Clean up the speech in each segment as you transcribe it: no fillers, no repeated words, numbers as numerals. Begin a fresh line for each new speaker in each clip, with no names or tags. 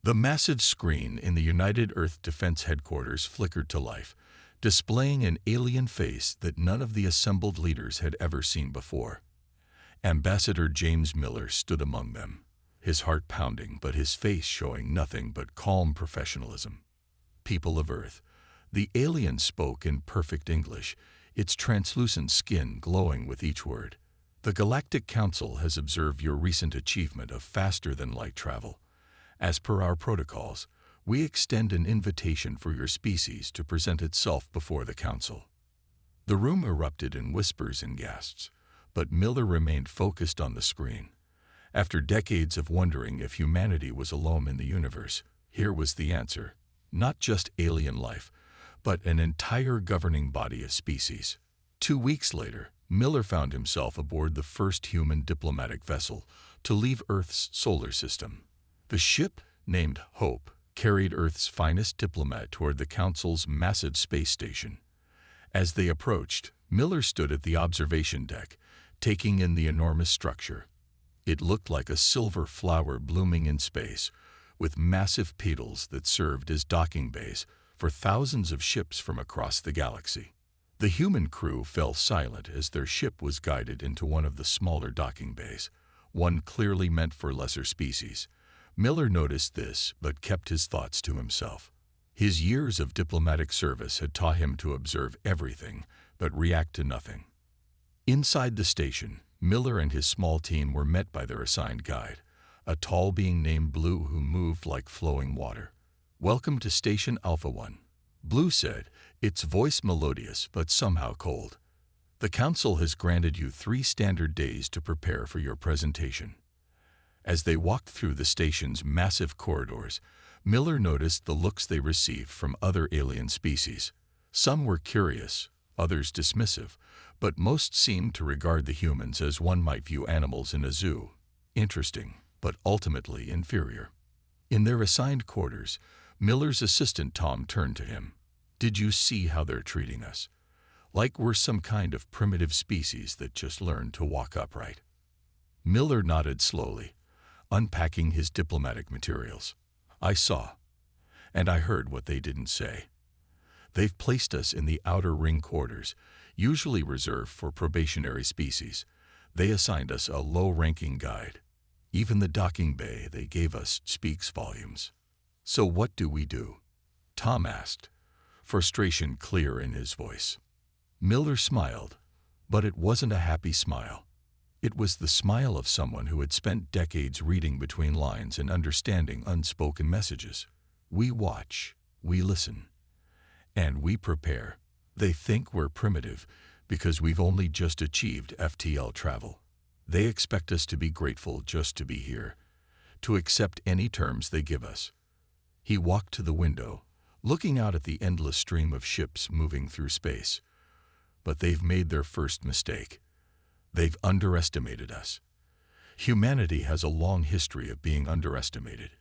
The massive screen in the United Earth Defense Headquarters flickered to life, displaying an alien face that none of the assembled leaders had ever seen before. Ambassador James Miller stood among them, his heart pounding but his face showing nothing but calm professionalism. "People of Earth," the alien spoke in perfect English, its translucent skin glowing with each word. "The Galactic Council has observed your recent achievement of faster-than-light travel. As per our protocols, we extend an invitation for your species to present itself before the Council." The room erupted in whispers and gasps, but Miller remained focused on the screen. After decades of wondering if humanity was alone in the universe, here was the answer. Not just alien life, but an entire governing body of species. 2 weeks later, Miller found himself aboard the first human diplomatic vessel to leave Earth's solar system. The ship, named Hope, carried Earth's finest diplomat toward the Council's massive space station. As they approached, Miller stood at the observation deck, taking in the enormous structure. It looked like a silver flower blooming in space, with massive petals that served as docking bays for thousands of ships from across the galaxy. The human crew fell silent as their ship was guided into one of the smaller docking bays, one clearly meant for lesser species. Miller noticed this, but kept his thoughts to himself. His years of diplomatic service had taught him to observe everything, but react to nothing. Inside the station, Miller and his small team were met by their assigned guide, a tall being named Blue who moved like flowing water. "Welcome to Station Alpha 1, Blue said, its voice melodious but somehow cold. "The Council has granted you 3 standard days to prepare for your presentation." As they walked through the station's massive corridors, Miller noticed the looks they received from other alien species. Some were curious, others dismissive, but most seemed to regard the humans as one might view animals in a zoo. Interesting, but ultimately inferior. In their assigned quarters, Miller's assistant Tom turned to him. "Did you see how they're treating us? Like we're some kind of primitive species that just learned to walk upright." Miller nodded slowly, unpacking his diplomatic materials. "I saw, and I heard what they didn't say. They've placed us in the outer ring quarters, usually reserved for probationary species. They assigned us a low-ranking guide. Even the docking bay they gave us speaks volumes." "So what do we do?" Tom asked, frustration clear in his voice. Miller smiled, but it wasn't a happy smile. It was the smile of someone who had spent decades reading between lines and understanding unspoken messages. "We watch, we listen, and we prepare. They think we're primitive because we've only just achieved FTL travel. They expect us to be grateful just to be here, to accept any terms they give us." He walked to the window, looking out at the endless stream of ships moving through space. "But they've made their first mistake. They've underestimated us. Humanity has a long history of being underestimated,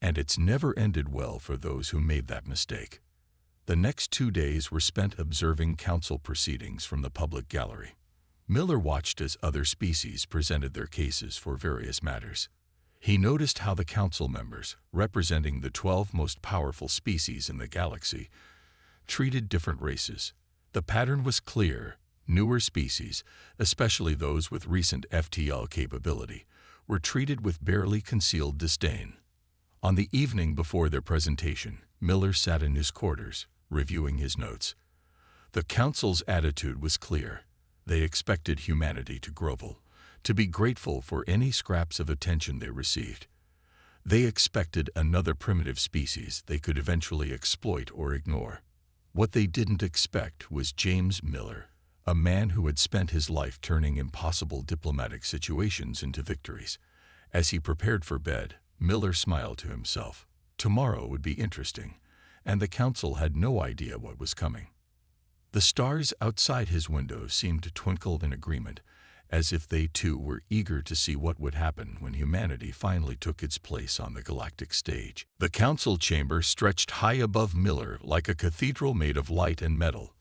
and it's never ended well for those who made that mistake." The next 2 days were spent observing council proceedings from the public gallery. Miller watched as other species presented their cases for various matters. He noticed how the council members, representing the 12 most powerful species in the galaxy, treated different races. The pattern was clear. Newer species, especially those with recent FTL capability, were treated with barely concealed disdain. On the evening before their presentation, Miller sat in his quarters, reviewing his notes. The council's attitude was clear. They expected humanity to grovel, to be grateful for any scraps of attention they received. They expected another primitive species they could eventually exploit or ignore. What they didn't expect was James Miller, a man who had spent his life turning impossible diplomatic situations into victories. As he prepared for bed, Miller smiled to himself. Tomorrow would be interesting, and the council had no idea what was coming. The stars outside his window seemed to twinkle in agreement, as if they too were eager to see what would happen when humanity finally took its place on the galactic stage. The council chamber stretched high above Miller like a cathedral made of light and metal.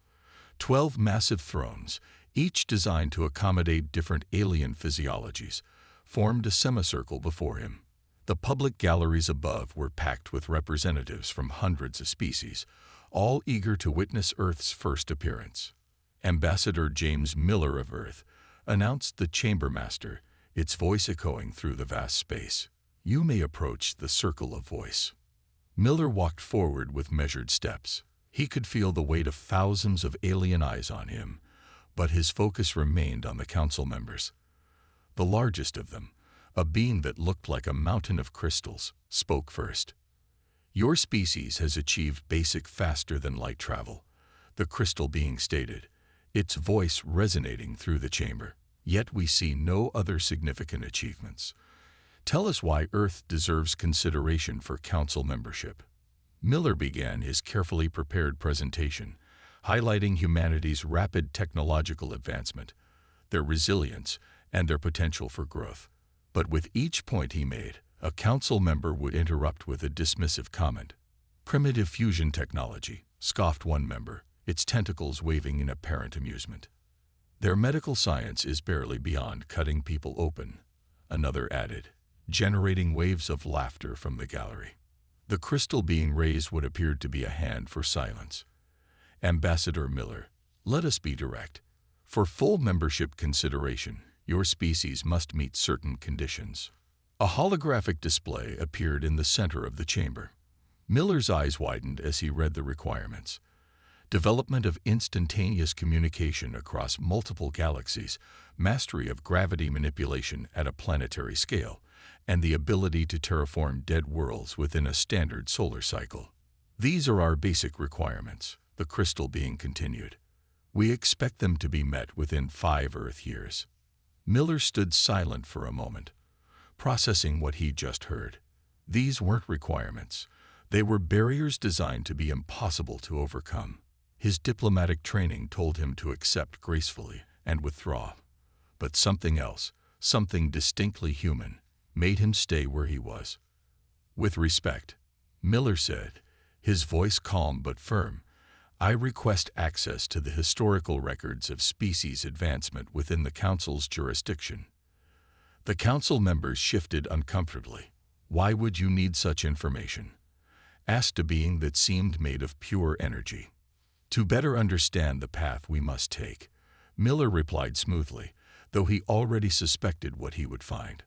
12 massive thrones, each designed to accommodate different alien physiologies, formed a semicircle before him. The public galleries above were packed with representatives from hundreds of species, all eager to witness Earth's first appearance. Ambassador James Miller of Earth announced the Chambermaster, its voice echoing through the vast space. "You may approach the circle of voice." Miller walked forward with measured steps. He could feel the weight of thousands of alien eyes on him, but his focus remained on the council members. The largest of them, a being that looked like a mountain of crystals, spoke first. "Your species has achieved basic faster-than-light travel," the crystal being stated, its voice resonating through the chamber. "Yet we see no other significant achievements. Tell us why Earth deserves consideration for council membership." Miller began his carefully prepared presentation, highlighting humanity's rapid technological advancement, their resilience, and their potential for growth. But with each point he made, a council member would interrupt with a dismissive comment. "Primitive fusion technology," scoffed one member, its tentacles waving in apparent amusement. "Their medical science is barely beyond cutting people open," another added, generating waves of laughter from the gallery. The crystal being raised what appeared to be a hand for silence. "Ambassador Miller, let us be direct. For full membership consideration, your species must meet certain conditions." A holographic display appeared in the center of the chamber. Miller's eyes widened as he read the requirements. Development of instantaneous communication across multiple galaxies, mastery of gravity manipulation at a planetary scale, and the ability to terraform dead worlds within a standard solar cycle. "These are our basic requirements," the crystal being continued. "We expect them to be met within 5 Earth years." Miller stood silent for a moment, processing what he just heard. These weren't requirements. They were barriers designed to be impossible to overcome. His diplomatic training told him to accept gracefully and withdraw. But something else, something distinctly human, made him stay where he was. "With respect," Miller said, his voice calm but firm, "I request access to the historical records of species advancement within the Council's jurisdiction." The Council members shifted uncomfortably. "Why would you need such information?" asked a being that seemed made of pure energy. "To better understand the path we must take," Miller replied smoothly, though he already suspected what he would find.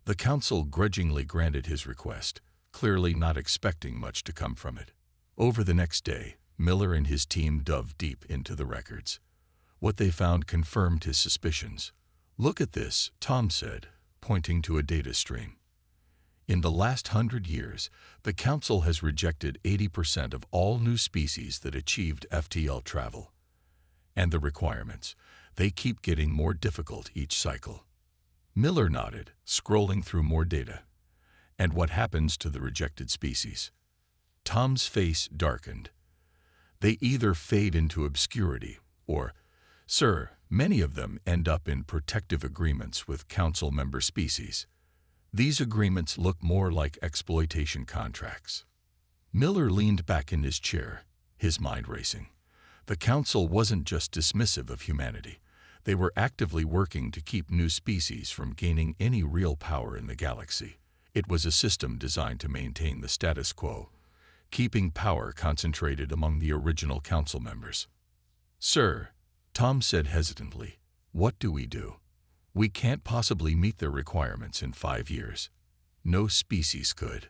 The Council grudgingly granted his request, clearly not expecting much to come from it. Over the next day, Miller and his team dove deep into the records. What they found confirmed his suspicions. "Look at this," Tom said, pointing to a data stream. "In the last 100 years, the Council has rejected 80% of all new species that achieved FTL travel. And the requirements, they keep getting more difficult each cycle." Miller nodded, scrolling through more data. "And what happens to the rejected species?" Tom's face darkened. "They either fade into obscurity or, sir, many of them end up in protective agreements with Council member species. These agreements look more like exploitation contracts." Miller leaned back in his chair, his mind racing. The Council wasn't just dismissive of humanity. They were actively working to keep new species from gaining any real power in the galaxy. It was a system designed to maintain the status quo, keeping power concentrated among the original Council members. "Sir," Tom said hesitantly, "what do we do? We can't possibly meet their requirements in 5 years. No species could."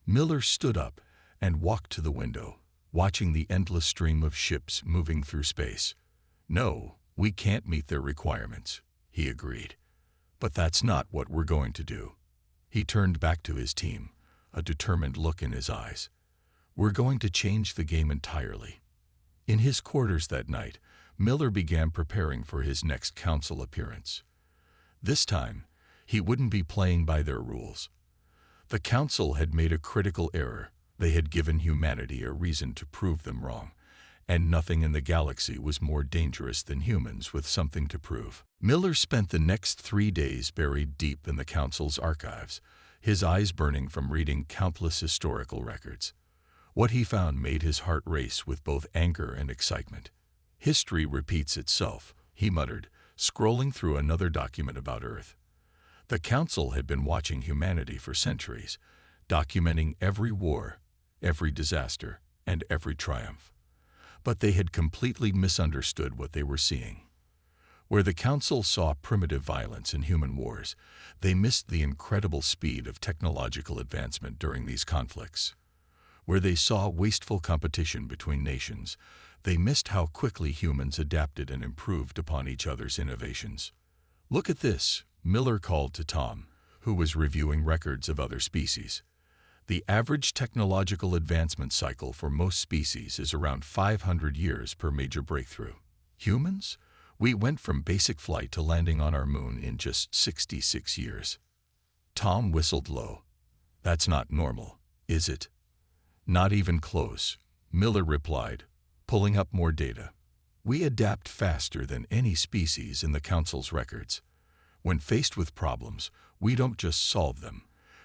Miller stood up and walked to the window, watching the endless stream of ships moving through space. "No, we can't meet their requirements," he agreed. "But that's not what we're going to do." He turned back to his team, a determined look in his eyes. "We're going to change the game entirely." In his quarters that night, Miller began preparing for his next Council appearance. This time, he wouldn't be playing by their rules. The Council had made a critical error. They had given humanity a reason to prove them wrong, and nothing in the galaxy was more dangerous than humans with something to prove. Miller spent the next 3 days buried deep in the Council's archives, his eyes burning from reading countless historical records. What he found made his heart race with both anger and excitement. "History repeats itself," he muttered, scrolling through another document about Earth. The Council had been watching humanity for centuries, documenting every war, every disaster, and every triumph. But they had completely misunderstood what they were seeing. Where the Council saw primitive violence in human wars, they missed the incredible speed of technological advancement during these conflicts. Where they saw wasteful competition between nations, they missed how quickly humans adapted and improved upon each other's innovations. "Look at this," Miller called to Tom, who was reviewing records of other species. "The average technological advancement cycle for most species is around 500 years per major breakthrough. Humans? We went from basic flight to landing on our moon in just 66 years." Tom whistled low. "That's not normal, is it?" "Not even close," Miller replied, pulling up more data. "We adapt faster than any species in the Council's records. When faced with problems, we don't just solve them.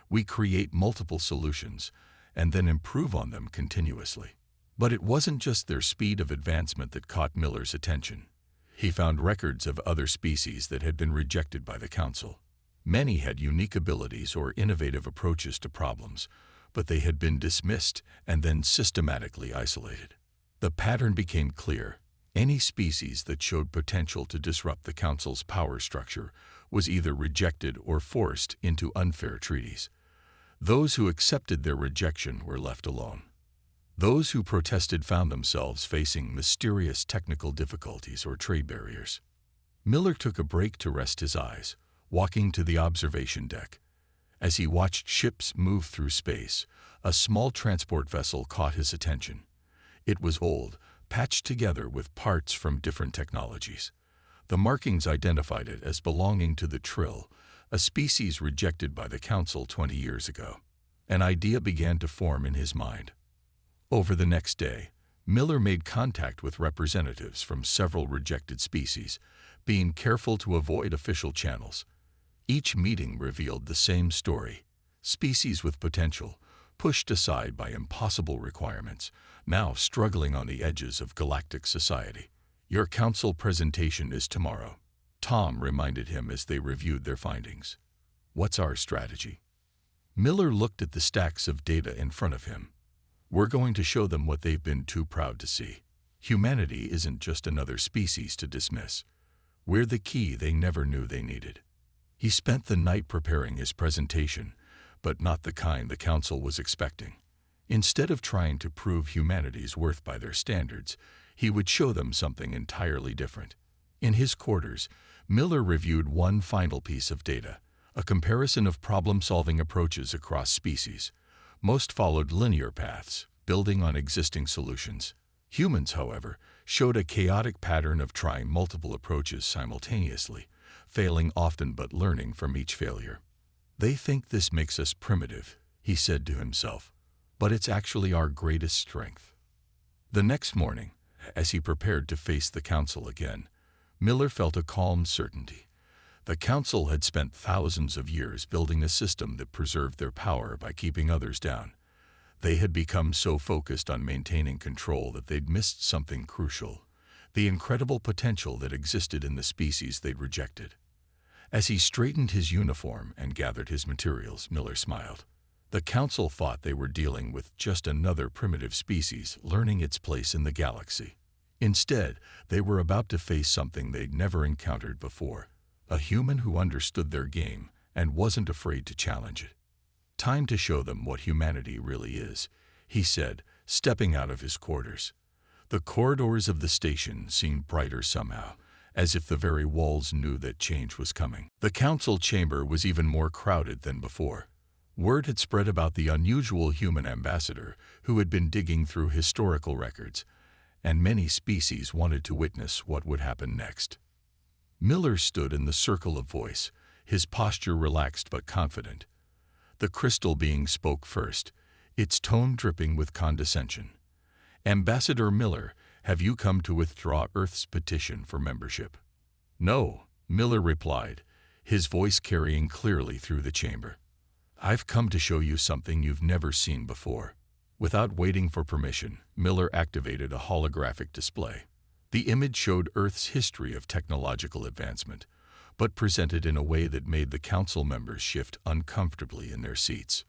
We create multiple solutions and then improve on them continuously." But it wasn't just their speed of advancement that caught Miller's attention. He found records of other species that had been rejected by the Council. Many had unique abilities or innovative approaches to problems, but they had been dismissed and then systematically isolated. The pattern became clear. Any species that showed potential to disrupt the Council's power structure was either rejected or forced into unfair treaties. Those who accepted their rejection were left alone. Those who protested found themselves facing mysterious technical difficulties or trade barriers. Miller took a break to rest his eyes, walking to the observation deck. As he watched ships move through space, a small transport vessel caught his attention. It was old, patched together with parts from different technologies. The markings identified it as belonging to the Trill, a species rejected by the Council 20 years ago. An idea began to form in his mind. Over the next day, Miller made contact with representatives from several rejected species, being careful to avoid official channels. Each meeting revealed the same story: species with potential, pushed aside by impossible requirements, now struggling on the edges of galactic society. "Your Council presentation is tomorrow," Tom reminded him as they reviewed their findings. "What's our strategy?" Miller looked at the stacks of data in front of him. "We're going to show them what they've been too proud to see. Humanity isn't just another species to dismiss. We're the key they never knew they needed." He spent the night preparing his presentation, but not the kind the Council was expecting. Instead of trying to prove humanity's worth by their standards, he would show them something entirely different. In his quarters, Miller reviewed one final piece of data: a comparison of problem-solving approaches across species. Most followed linear paths, building on existing solutions. Humans, however, showed a chaotic pattern of trying multiple approaches simultaneously, failing often but learning from each failure. "They think this makes us primitive," he said to himself, "but it's actually our greatest strength." The next morning, as he prepared to face the Council again, Miller felt a calm certainty. The Council had spent thousands of years building a system that preserved their power by keeping others down. They had become so focused on maintaining control that they'd missed something crucial: the incredible potential that existed in the species they'd rejected. As he straightened his uniform and gathered his materials, Miller smiled. The Council thought they were dealing with just another primitive species learning its place in the galaxy. Instead, they were about to face something they'd never encountered before: a human who understood their game and wasn't afraid to challenge it. "Time to show them what humanity really is," he said, stepping out of his quarters. The corridors of the station seemed brighter somehow, as if the very walls knew that change was coming. The Council chamber was even more crowded than before. Word had spread about the unusual human ambassador who had been digging through historical records, and many species wanted to witness what would happen next. Miller stood in the circle of voice, his posture relaxed but confident. The crystal being spoke first, its tone dripping with condescension. "Ambassador Miller, have you come to withdraw Earth's petition for membership?" "No," Miller replied, his voice carrying clearly through the chamber. "I've come to show you something you've never seen before." Without waiting for permission, Miller activated a holographic display. The image showed Earth's history of technological advancement, but presented in a way that made the council members shift uncomfortably in their seats.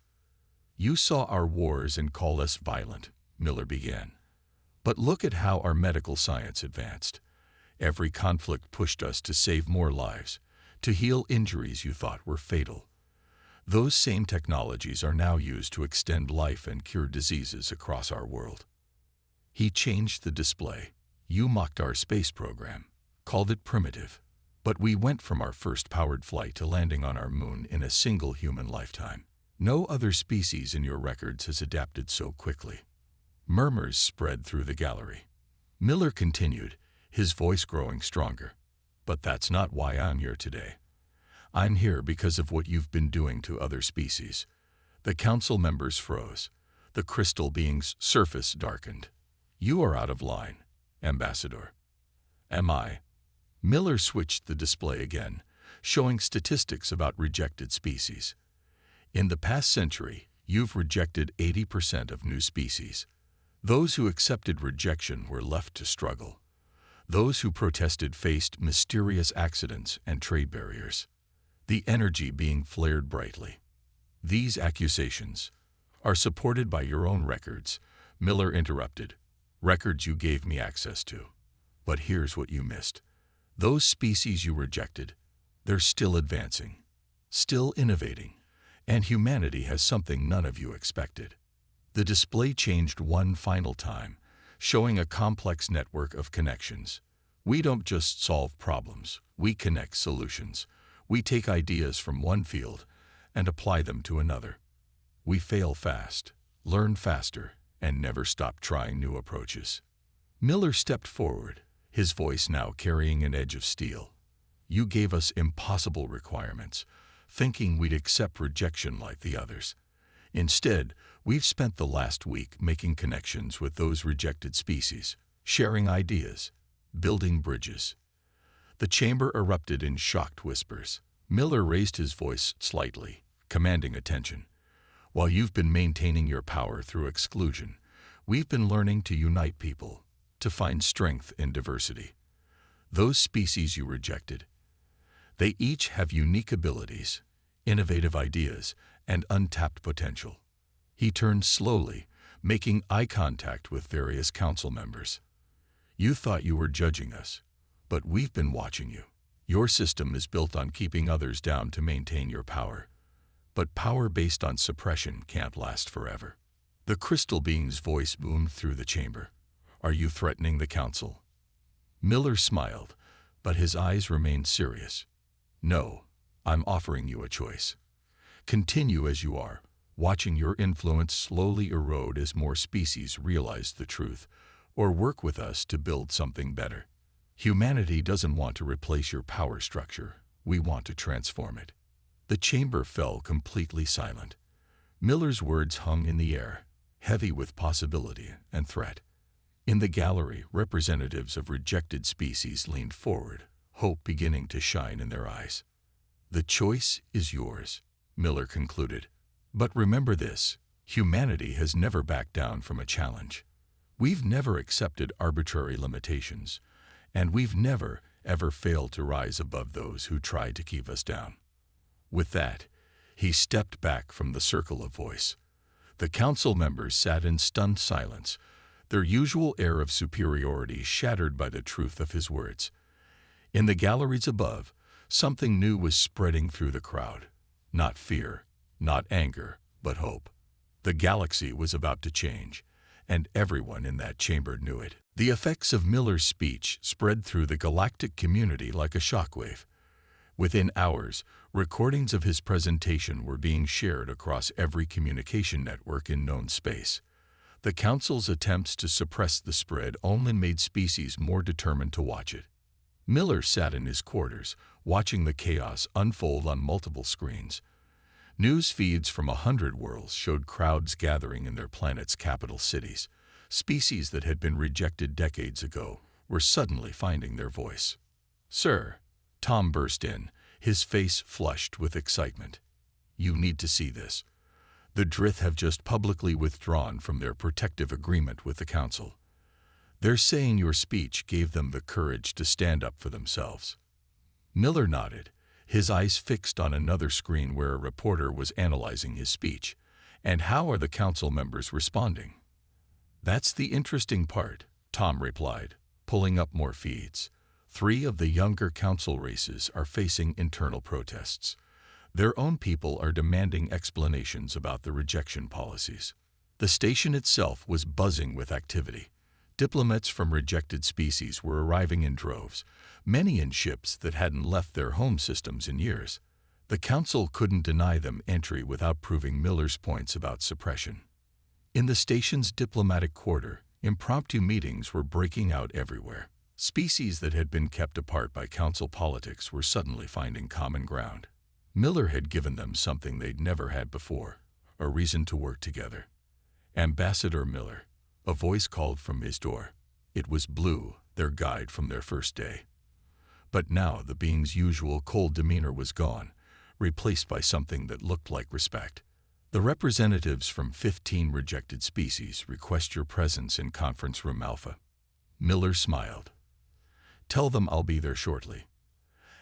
"You saw our wars and call us violent," Miller began. "But look at how our medical science advanced. Every conflict pushed us to save more lives, to heal injuries you thought were fatal. Those same technologies are now used to extend life and cure diseases across our world." He changed the display. "You mocked our space program, called it primitive, but we went from our first powered flight to landing on our moon in a single human lifetime. No other species in your records has adapted so quickly." Murmurs spread through the gallery. Miller continued, his voice growing stronger. "But that's not why I'm here today. I'm here because of what you've been doing to other species." The council members froze. The crystal being's surface darkened. "You are out of line, Ambassador." "Am I?" Miller switched the display again, showing statistics about rejected species. "In the past century, you've rejected 80% of new species. Those who accepted rejection were left to struggle. Those who protested faced mysterious accidents and trade barriers." The energy being flared brightly. "These accusations are supported by your own records," Miller interrupted. "Records you gave me access to. But here's what you missed. Those species you rejected, they're still advancing, still innovating, and humanity has something none of you expected." The display changed one final time, showing a complex network of connections. "We don't just solve problems, we connect solutions. We take ideas from one field and apply them to another. We fail fast, learn faster, and never stop trying new approaches." Miller stepped forward, his voice now carrying an edge of steel. "You gave us impossible requirements, thinking we'd accept rejection like the others. Instead, we've spent the last week making connections with those rejected species, sharing ideas, building bridges." The chamber erupted in shocked whispers. Miller raised his voice slightly, commanding attention. "While you've been maintaining your power through exclusion, we've been learning to unite people, to find strength in diversity. Those species you rejected, they each have unique abilities, innovative ideas, and untapped potential." He turned slowly, making eye contact with various council members. "You thought you were judging us, but we've been watching you. Your system is built on keeping others down to maintain your power. But power based on suppression can't last forever." The crystal being's voice boomed through the chamber. "Are you threatening the council?" Miller smiled, but his eyes remained serious. "No, I'm offering you a choice. Continue as you are, watching your influence slowly erode as more species realize the truth, or work with us to build something better. Humanity doesn't want to replace your power structure. We want to transform it." The chamber fell completely silent. Miller's words hung in the air, heavy with possibility and threat. In the gallery, representatives of rejected species leaned forward, hope beginning to shine in their eyes. "The choice is yours," Miller concluded. "But remember this, humanity has never backed down from a challenge. We've never accepted arbitrary limitations, and we've never, ever failed to rise above those who tried to keep us down." With that, he stepped back from the circle of voice. The council members sat in stunned silence, their usual air of superiority shattered by the truth of his words. In the galleries above, something new was spreading through the crowd. Not fear, not anger, but hope. The galaxy was about to change, and everyone in that chamber knew it. The effects of Miller's speech spread through the galactic community like a shockwave. Within hours, recordings of his presentation were being shared across every communication network in known space. The Council's attempts to suppress the spread only made species more determined to watch it. Miller sat in his quarters, watching the chaos unfold on multiple screens. News feeds from 100 worlds showed crowds gathering in their planet's capital cities. Species that had been rejected decades ago were suddenly finding their voice. "Sir," Tom burst in, his face flushed with excitement. "You need to see this. The Drith have just publicly withdrawn from their protective agreement with the Council. They're saying your speech gave them the courage to stand up for themselves." Miller nodded, his eyes fixed on another screen where a reporter was analyzing his speech. "And how are the council members responding?" "That's the interesting part," Tom replied, pulling up more feeds. 3 of the younger council races are facing internal protests. Their own people are demanding explanations about the rejection policies. The station itself was buzzing with activity. Diplomats from rejected species were arriving in droves, many in ships that hadn't left their home systems in years. The council couldn't deny them entry without proving Miller's points about suppression. In the station's diplomatic quarter, impromptu meetings were breaking out everywhere. Species that had been kept apart by council politics were suddenly finding common ground. Miller had given them something they'd never had before, a reason to work together. "Ambassador Miller," a voice called from his door. It was Blue, their guide from their first day. But now the being's usual cold demeanor was gone, replaced by something that looked like respect. "The representatives from 15 rejected species request your presence in Conference Room Alpha." Miller smiled. "Tell them I'll be there shortly."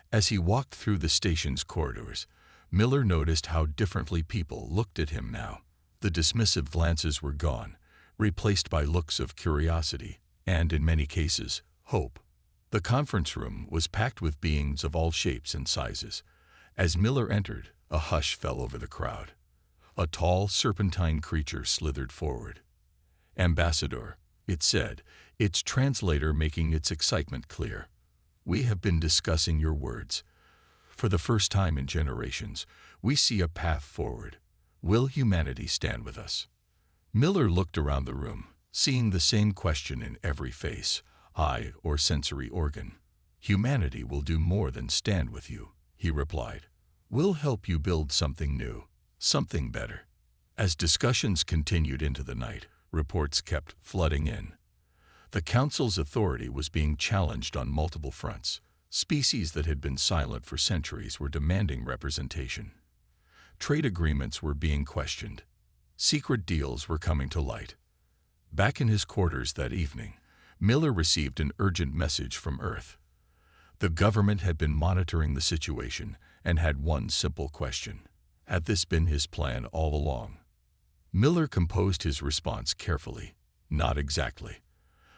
As he walked through the station's corridors, Miller noticed how differently people looked at him now. The dismissive glances were gone, replaced by looks of curiosity and, in many cases, hope. The conference room was packed with beings of all shapes and sizes. As Miller entered, a hush fell over the crowd. A tall, serpentine creature slithered forward. "Ambassador," it said, its translator making its excitement clear. "We have been discussing your words. For the first time in generations, we see a path forward. Will humanity stand with us?" Miller looked around the room, seeing the same question in every face, eye or sensory organ. "Humanity will do more than stand with you," he replied. "We'll help you build something new, something better." As discussions continued into the night, reports kept flooding in. The council's authority was being challenged on multiple fronts. Species that had been silent for centuries were demanding representation. Trade agreements were being questioned. Secret deals were coming to light. Back in his quarters that evening, Miller received an urgent message from Earth. The government had been monitoring the situation and had one simple question. Had this been his plan all along? Miller composed his response carefully. "Not exactly.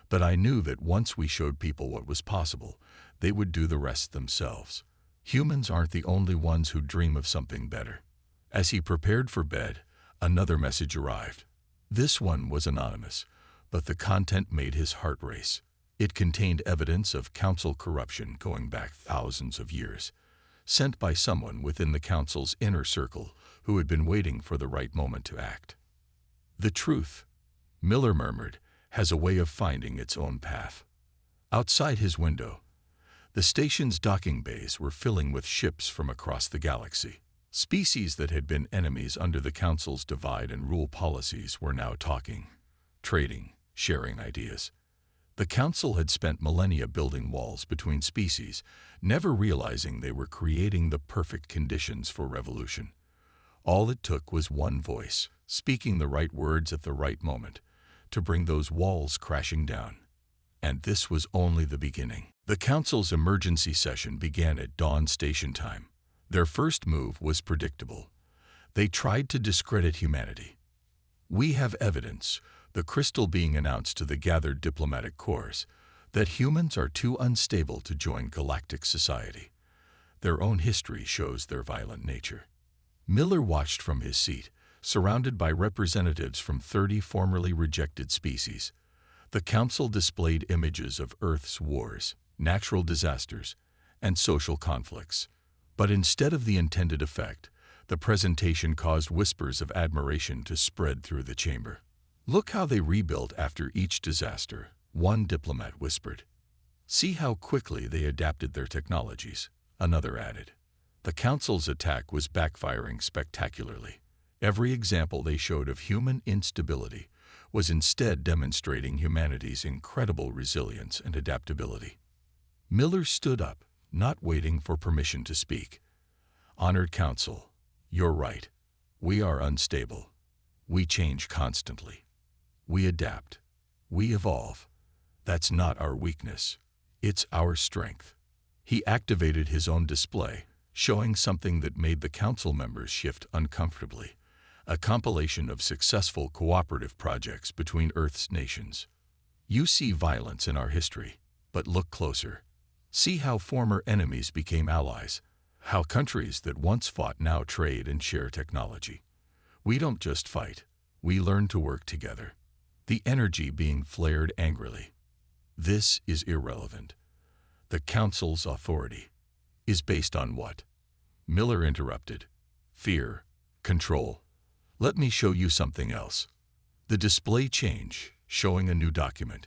But I knew that once we showed people what was possible, they would do the rest themselves. Humans aren't the only ones who dream of something better." As he prepared for bed, another message arrived. This one was anonymous, but the content made his heart race. It contained evidence of council corruption going back thousands of years, sent by someone within the council's inner circle who had been waiting for the right moment to act. "The truth," Miller murmured, "has a way of finding its own path." Outside his window, the station's docking bays were filling with ships from across the galaxy. Species that had been enemies under the council's divide and rule policies were now talking, trading, sharing ideas. The council had spent millennia building walls between species, never realizing they were creating the perfect conditions for revolution. All it took was one voice, speaking the right words at the right moment, to bring those walls crashing down. And this was only the beginning. The council's emergency session began at dawn station time. Their first move was predictable. They tried to discredit humanity. "We have evidence," the crystal being announced to the gathered diplomatic corps, "that humans are too unstable to join galactic society. Their own history shows their violent nature." Miller watched from his seat, surrounded by representatives from 30 formerly rejected species. The council displayed images of Earth's wars, natural disasters, and social conflicts. But instead of the intended effect, the presentation caused whispers of admiration to spread through the chamber. "Look how they rebuilt after each disaster," one diplomat whispered. "See how quickly they adapted their technologies," another added. The council's attack was backfiring spectacularly. Every example they showed of human instability was instead demonstrating humanity's incredible resilience and adaptability. Miller stood up, not waiting for permission to speak. "Honored Council, you're right. We are unstable. We change constantly. We adapt. We evolve. That's not our weakness. It's our strength." He activated his own display, showing something that made the council members shift uncomfortably, a compilation of successful cooperative projects between Earth's nations. You see violence in our history, but look closer. See how former enemies became allies, how countries that once fought now trade and share technology. We don't just fight, we learn to work together. The energy being flared angrily. This is irrelevant. The Council's authority is based on what? Miller interrupted. Fear, control. Let me show you something else. The display change, showing a new document.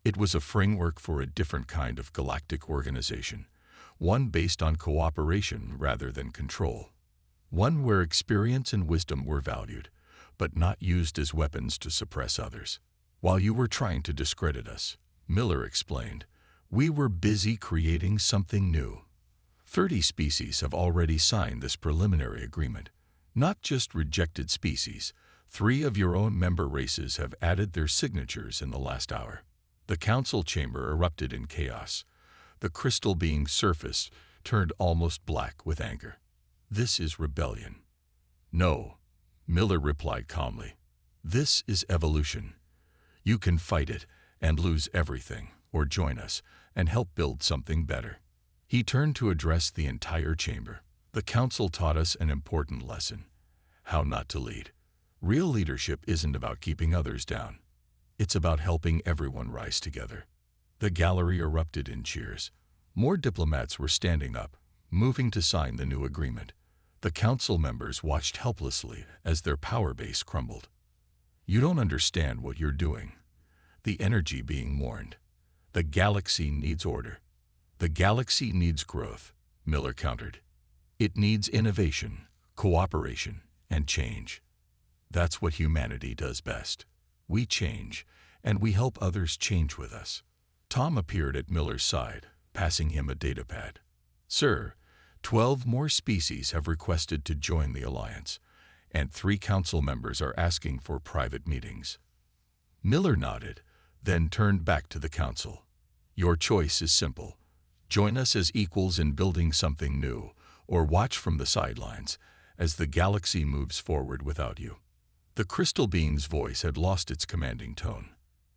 It was a framework for a different kind of galactic organization, one based on cooperation rather than control. One where experience and wisdom were valued, but not used as weapons to suppress others. While you were trying to discredit us, Miller explained, we were busy creating something new. 30 species have already signed this preliminary agreement. Not just rejected species, 3 of your own member races have added their signatures in the last hour. The council chamber erupted in chaos. The crystal being's surface turned almost black with anger. This is rebellion. No, Miller replied calmly. This is evolution. You can fight it and lose everything, or join us and help build something better. He turned to address the entire chamber. The council taught us an important lesson: how not to lead. Real leadership isn't about keeping others down. It's about helping everyone rise together. The gallery erupted in cheers. More diplomats were standing up, moving to sign the new agreement. The council members watched helplessly as their power base crumbled. You don't understand what you're doing. The energy being warned. The galaxy needs order. The galaxy needs growth, Miller countered. It needs innovation, cooperation, and change. That's what humanity does best. We change, and we help others change with us. Tom appeared at Miller's side, passing him a datapad. Sir, 12 more species have requested to join the alliance, and 3 council members are asking for private meetings. Miller nodded, then turned back to the council. Your choice is simple. Join us as equals in building something new, or watch from the sidelines as the galaxy moves forward without you. The crystal being's voice had lost its commanding tone.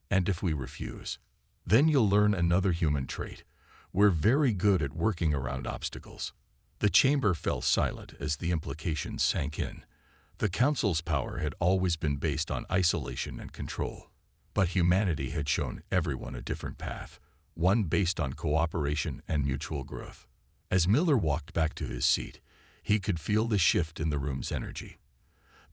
And if we refuse, then you'll learn another human trait. We're very good at working around obstacles. The chamber fell silent as the implications sank in. The council's power had always been based on isolation and control. But humanity had shown everyone a different path, one based on cooperation and mutual growth. As Miller walked back to his seat, he could feel the shift in the room's energy.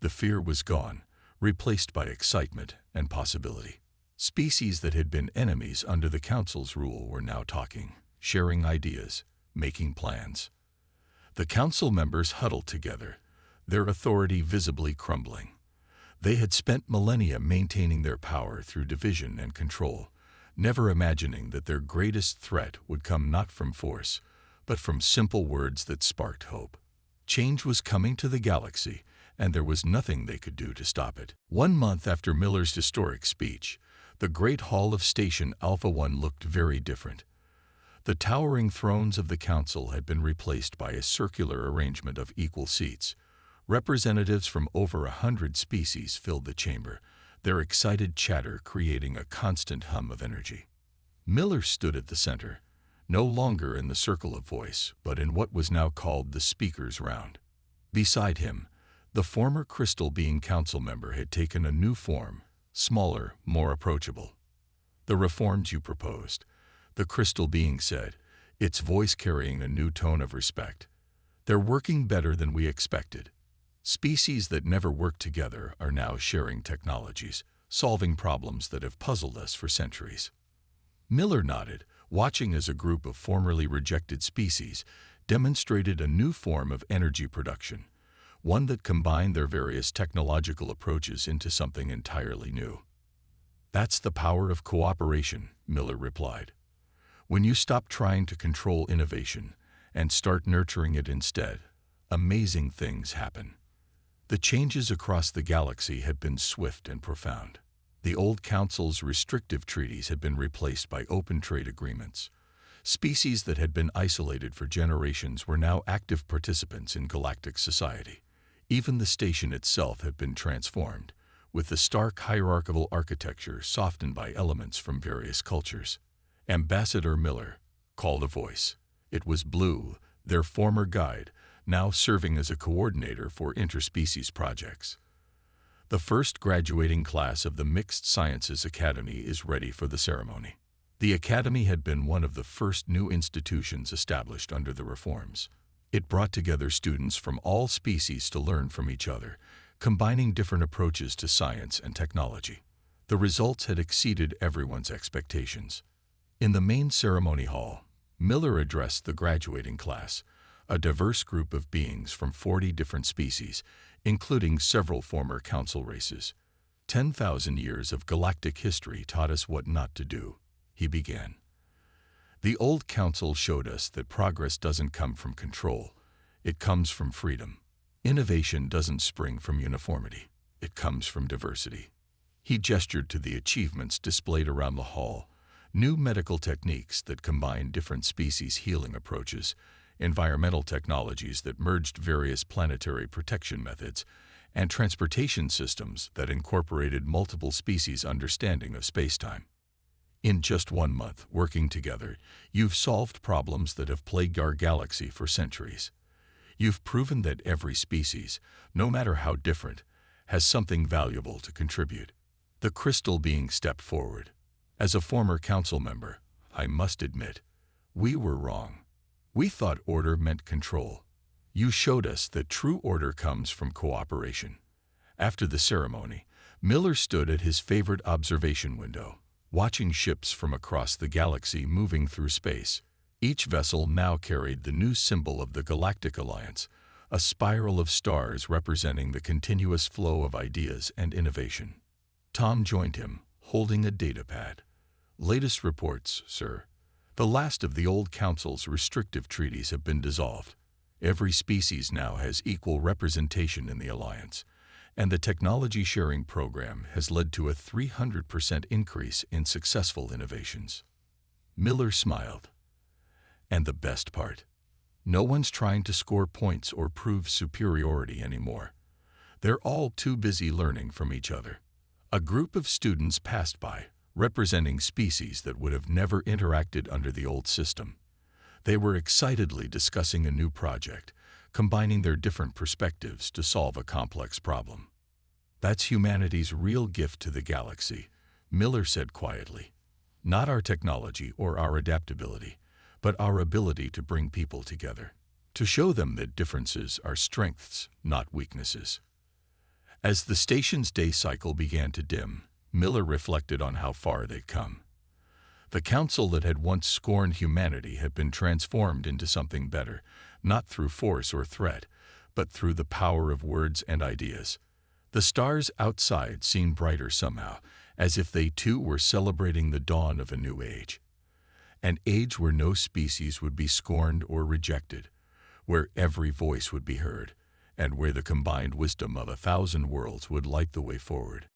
The fear was gone, replaced by excitement and possibility. Species that had been enemies under the council's rule were now talking, sharing ideas, making plans. The council members huddled together, their authority visibly crumbling. They had spent millennia maintaining their power through division and control, never imagining that their greatest threat would come not from force, but from simple words that sparked hope. Change was coming to the galaxy, and there was nothing they could do to stop it. 1 month after Miller's historic speech, the Great Hall of Station Alpha 1 looked very different. The towering thrones of the council had been replaced by a circular arrangement of equal seats. Representatives from over 100 species filled the chamber, their excited chatter creating a constant hum of energy. Miller stood at the center, no longer in the circle of voice, but in what was now called the speaker's round. Beside him, the former crystal being council member had taken a new form, smaller, more approachable. The reforms you proposed, the crystal being said, its voice carrying a new tone of respect. They're working better than we expected. Species that never worked together are now sharing technologies, solving problems that have puzzled us for centuries. Miller nodded, watching as a group of formerly rejected species demonstrated a new form of energy production, one that combined their various technological approaches into something entirely new. That's the power of cooperation, Miller replied. When you stop trying to control innovation and start nurturing it instead, amazing things happen. The changes across the galaxy had been swift and profound. The old council's restrictive treaties had been replaced by open trade agreements. Species that had been isolated for generations were now active participants in galactic society. Even the station itself had been transformed, with the stark hierarchical architecture softened by elements from various cultures. Ambassador Miller called a voice. It was Blue, their former guide, now serving as a coordinator for interspecies projects. The first graduating class of the Mixed Sciences Academy is ready for the ceremony. The Academy had been one of the first new institutions established under the reforms. It brought together students from all species to learn from each other, combining different approaches to science and technology. The results had exceeded everyone's expectations. In the main ceremony hall, Miller addressed the graduating class, a diverse group of beings from 40 different species, including several former council races. 10,000 years of galactic history taught us what not to do, he began. The old council showed us that progress doesn't come from control, it comes from freedom. Innovation doesn't spring from uniformity, it comes from diversity. He gestured to the achievements displayed around the hall, new medical techniques that combined different species healing approaches, environmental technologies that merged various planetary protection methods, and transportation systems that incorporated multiple species' understanding of spacetime. In just 1 month, working together, you've solved problems that have plagued our galaxy for centuries. You've proven that every species, no matter how different, has something valuable to contribute. The crystal being stepped forward. As a former council member, I must admit, we were wrong. We thought order meant control. You showed us that true order comes from cooperation. After the ceremony, Miller stood at his favorite observation window, watching ships from across the galaxy moving through space. Each vessel now carried the new symbol of the Galactic Alliance, a spiral of stars representing the continuous flow of ideas and innovation. Tom joined him, holding a datapad. Latest reports, sir. The last of the old council's restrictive treaties have been dissolved. Every species now has equal representation in the Alliance, and the technology sharing program has led to a 300% increase in successful innovations. Miller smiled. And the best part, no one's trying to score points or prove superiority anymore. They're all too busy learning from each other. A group of students passed by, representing species that would have never interacted under the old system. They were excitedly discussing a new project, combining their different perspectives to solve a complex problem. That's humanity's real gift to the galaxy, Miller said quietly. Not our technology or our adaptability, but our ability to bring people together, to show them that differences are strengths, not weaknesses. As the station's day cycle began to dim, Miller reflected on how far they'd come. The council that had once scorned humanity had been transformed into something better, not through force or threat, but through the power of words and ideas. The stars outside seemed brighter somehow, as if they too were celebrating the dawn of a new age. An age where no species would be scorned or rejected, where every voice would be heard, and where the combined wisdom of 1,000 worlds would light the way forward.